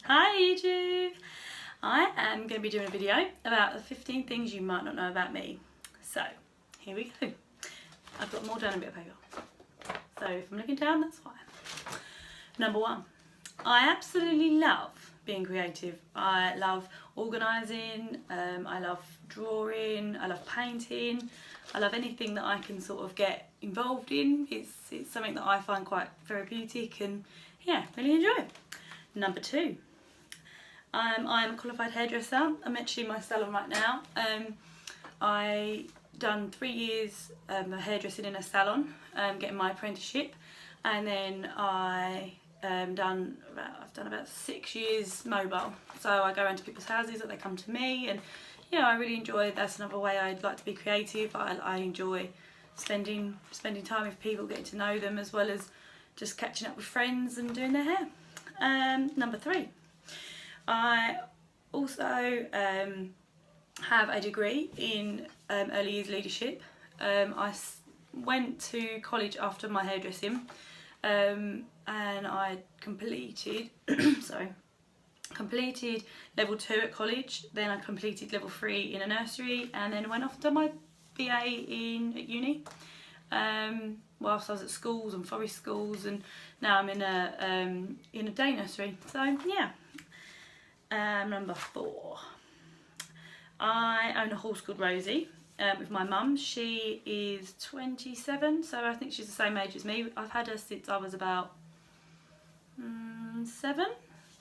Hi YouTube! I am going to be doing a video about the 15 things you might not know about me. So, here we go. I've got them all down a bit of paper. So if I'm looking down, that's fine. Number 1. I absolutely love being creative. I love organising, I love drawing, I love painting, I love anything that I can sort of get involved in. It's something that I find quite therapeutic and yeah, really enjoy. Number 2. I'm a qualified hairdresser. I'm actually in my salon right now. I done 3 years of hairdressing in a salon, getting my apprenticeship, and then I've done about 6 years mobile. So I go around to people's houses, or they come to me, and yeah, I really enjoy. That's another way I'd like to be creative. I enjoy spending time with people, getting to know them, as well as just catching up with friends and doing their hair. Number 3. I also have a degree in early years leadership. I went to college after my hairdressing, and I completed completed level 2 at college. Then I completed level 3 in a nursery, and then went off to my BA at uni. Whilst I was at schools and forest schools, and now I'm in a day nursery. So yeah. Number 4. I own a horse called Rosie with my mum. She is 27, so I think she's the same age as me. I've had her since I was about 7,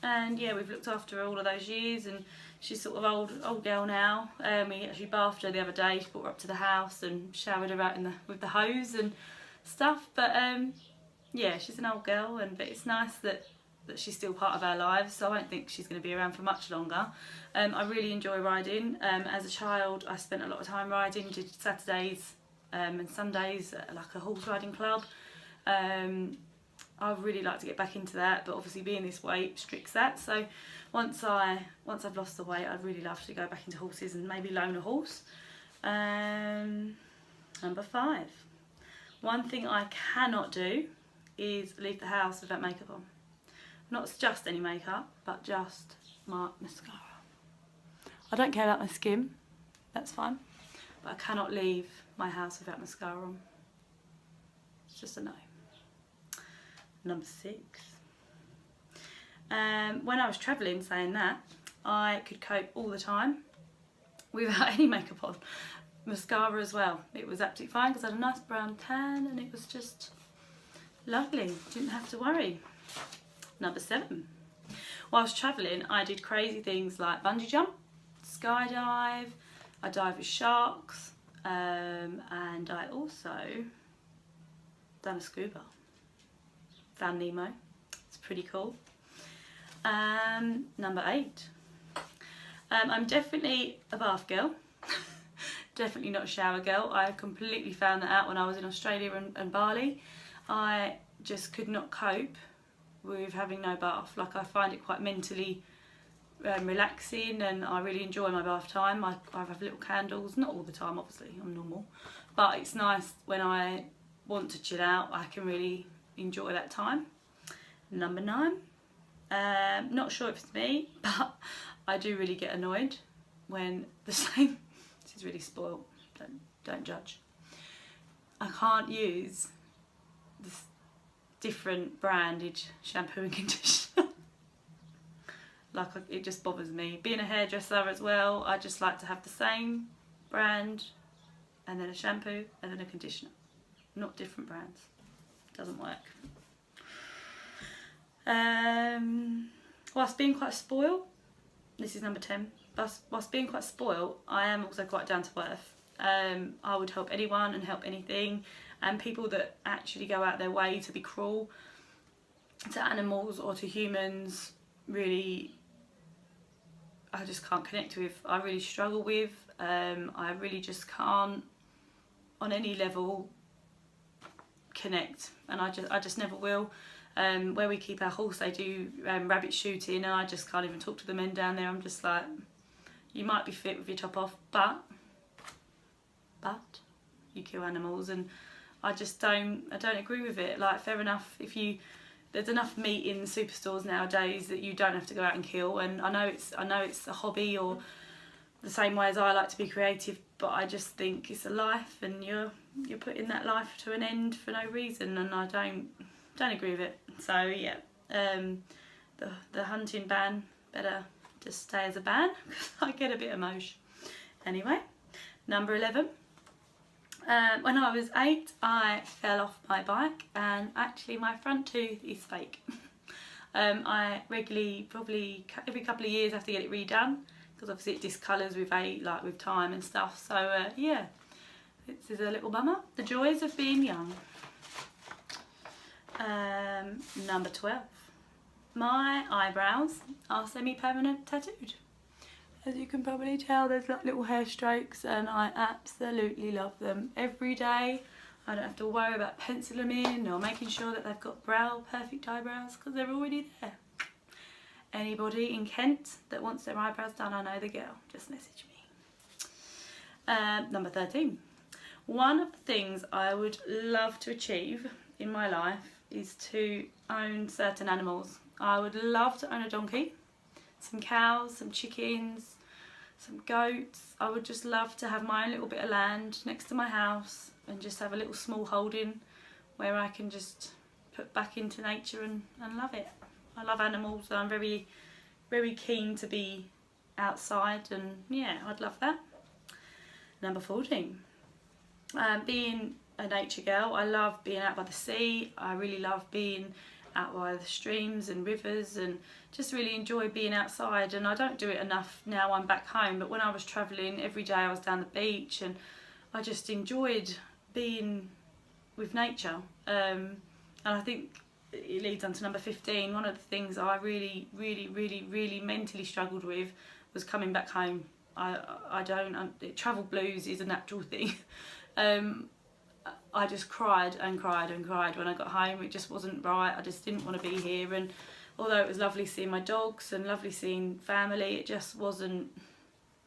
and yeah, we've looked after her all of those years, and she's sort of old girl now. We actually bathed her the other day. She brought her up to the house and showered her out with the hose and stuff. But yeah, she's an old girl, but it's nice that she's still part of our lives, so I don't think she's going to be around for much longer. I really enjoy riding. As a child, I spent a lot of time riding, did Saturdays and Sundays at like a horse riding club. I really like to get back into that, but obviously being this weight restricts that. So once I've lost the weight, I'd really love to go back into horses and maybe loan a horse. Number 5. One thing I cannot do is leave the house without makeup on. Not just any makeup, but just my mascara. I don't care about my skin, that's fine, but I cannot leave my house without mascara on. It's just a no. Number 6. When I was travelling, saying that, I could cope all the time without any makeup on. Mascara as well. It was absolutely fine because I had a nice brown tan and it was just lovely. Didn't have to worry. Number 7. Whilst travelling, I did crazy things like bungee jump, skydive, I dive with sharks, and I also done a scuba. Found Nemo. It's pretty cool. Number 8. I'm definitely a bath girl. Definitely not a shower girl. I completely found that out when I was in Australia and Bali. I just could not cope with having no bath. Like, I find it quite mentally relaxing, and I really enjoy my bath time. I have little candles, not all the time obviously, I'm normal, but it's nice when I want to chill out. I can really enjoy that time. Number 9. Not sure if it's me, but I do really get annoyed when the same, this is really spoiled, don't judge. I can't use this different branded shampoo and conditioner. Like, it just bothers me. Being a hairdresser as well, I just like to have the same brand and then a shampoo and then a conditioner, not different brands. Doesn't work. Whilst being quite spoiled, this is number 10. Whilst being quite spoiled, I am also quite down to earth. I would help anyone and help anything, and people that actually go out their way to be cruel to animals or to humans, really, I just can't connect with. I really struggle with. I really just can't, on any level, connect, and I just never will. Where we keep our horse, they do rabbit shooting, and I just can't even talk to the men down there. I'm just like, you might be fit with your top off, but you kill animals, and I don't agree with it. Like, fair enough, if you there's enough meat in superstores nowadays that you don't have to go out and kill. And I know it's a hobby, or the same way as I like to be creative, but I just think it's a life, and you're putting that life to an end for no reason, and I don't agree with it. So yeah, the hunting ban better just stay as a ban, because I get a bit emotional. Anyway, number 11. When I was 8, I fell off my bike, and actually my front tooth is fake. I regularly, probably every couple of years, have to get it redone, because obviously it discolours with age, like with time and stuff. So yeah, this is a little bummer. The joys of being young. Number 12. My eyebrows are semi-permanent tattooed. As you can probably tell, there's like little hair strokes, and I absolutely love them. Every day I don't have to worry about penciling them in or making sure that they've got perfect eyebrows, because they're already there. Anybody in Kent that wants their eyebrows done, I know the girl, just message me. Number 13. One of the things I would love to achieve in my life is to own certain animals. I would love to own a donkey, some cows, some chickens, some goats. I would just love to have my own little bit of land next to my house, and just have a little small holding where I can just put back into nature and love it. I love animals, so I'm very, very keen to be outside, and yeah, I'd love that. Number 14. Being a nature girl, I love being out by the sea. I really love being out by the streams and rivers, and just really enjoy being outside. And I don't do it enough now I'm back home, but when I was travelling, every day I was down the beach, and I just enjoyed being with nature. And I think it leads on to number 15. One of the things I really mentally struggled with was coming back home. Travel blues is a natural thing. I just cried and cried and cried when I got home. It just wasn't right. I just didn't want to be here, and although it was lovely seeing my dogs and lovely seeing family, it just wasn't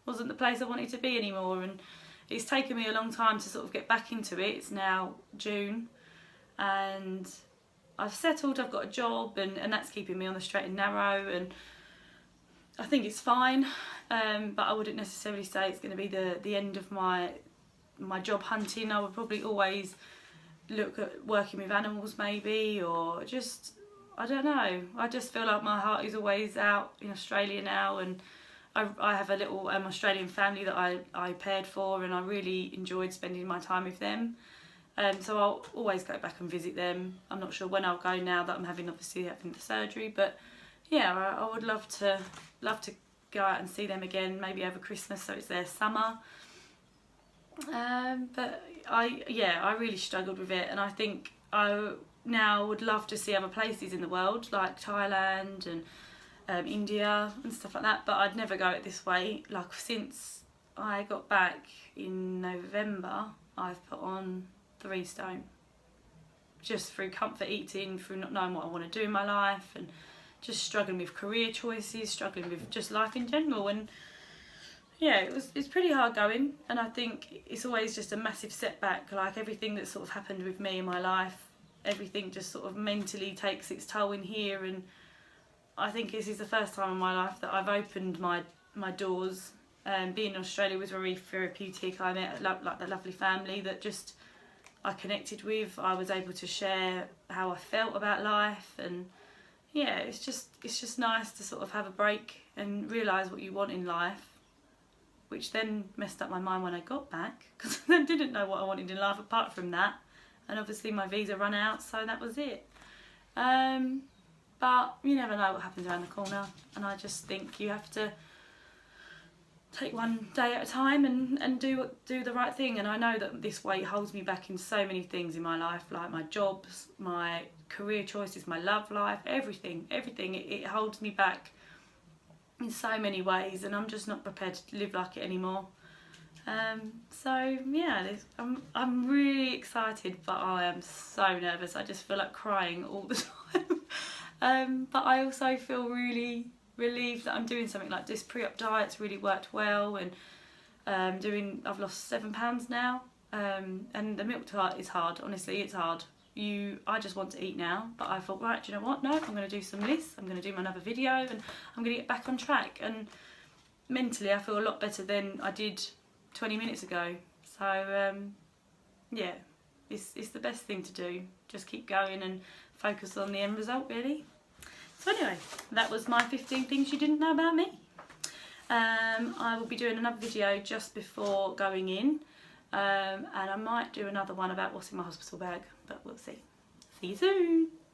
the place I wanted to be anymore. And it's taken me a long time to sort of get back into it. It's now June, and I've settled, I've got a job, and that's keeping me on the straight and narrow, and I think it's fine, but I wouldn't necessarily say it's going to be the end of my job hunting. I would probably always look at working with animals maybe, or just, I don't know, I just feel like my heart is always out in Australia now, and I have a little Australian family that I paired for, and I really enjoyed spending my time with them. So I'll always go back and visit them. I'm not sure when I'll go now that I'm having the surgery, but yeah, I would love to go out and see them again, maybe over Christmas, so it's their summer. But I really struggled with it, and I think I now would love to see other places in the world, like Thailand and India and stuff like that, but I'd never go it this way. Like, since I got back in November, I've put on 3 stone, just through comfort eating, through not knowing what I want to do in my life, and just struggling with career choices, struggling with just life in general. And yeah, it's pretty hard going, and I think it's always just a massive setback. Like, everything that's sort of happened with me in my life, everything just sort of mentally takes its toll in here, and I think this is the first time in my life that I've opened my doors. Being in Australia was very therapeutic. I met like the lovely family that just I connected with. I was able to share how I felt about life, and yeah, it's just nice to sort of have a break and realise what you want in life, which then messed up my mind when I got back, because I didn't know what I wanted in life apart from that, and obviously my visa ran out, so that was it. But you never know what happens around the corner, and I just think you have to take one day at a time and do the right thing. And I know that this weight holds me back in so many things in my life, like my jobs, my career choices, my love life, everything. It holds me back in so many ways, and I'm just not prepared to live like it anymore. So yeah, I'm really excited, but I am so nervous. I just feel like crying all the time. But I also feel really relieved that I'm doing something like this. Pre-op diet's really worked well, and I've lost 7 pounds now, and the milk diet is hard. Honestly, it's hard. I just want to eat now, but I thought, right, do you know what, no, I'm going to do some lists, I'm going to do my another video, and I'm going to get back on track. And mentally I feel a lot better than I did 20 minutes ago. So yeah, it's the best thing to do. Just keep going and focus on the end result, really. So anyway, that was my 15 things you didn't know about me. I will be doing another video just before going in, and I might do another one about what's in my hospital bag, but we'll see. See you soon.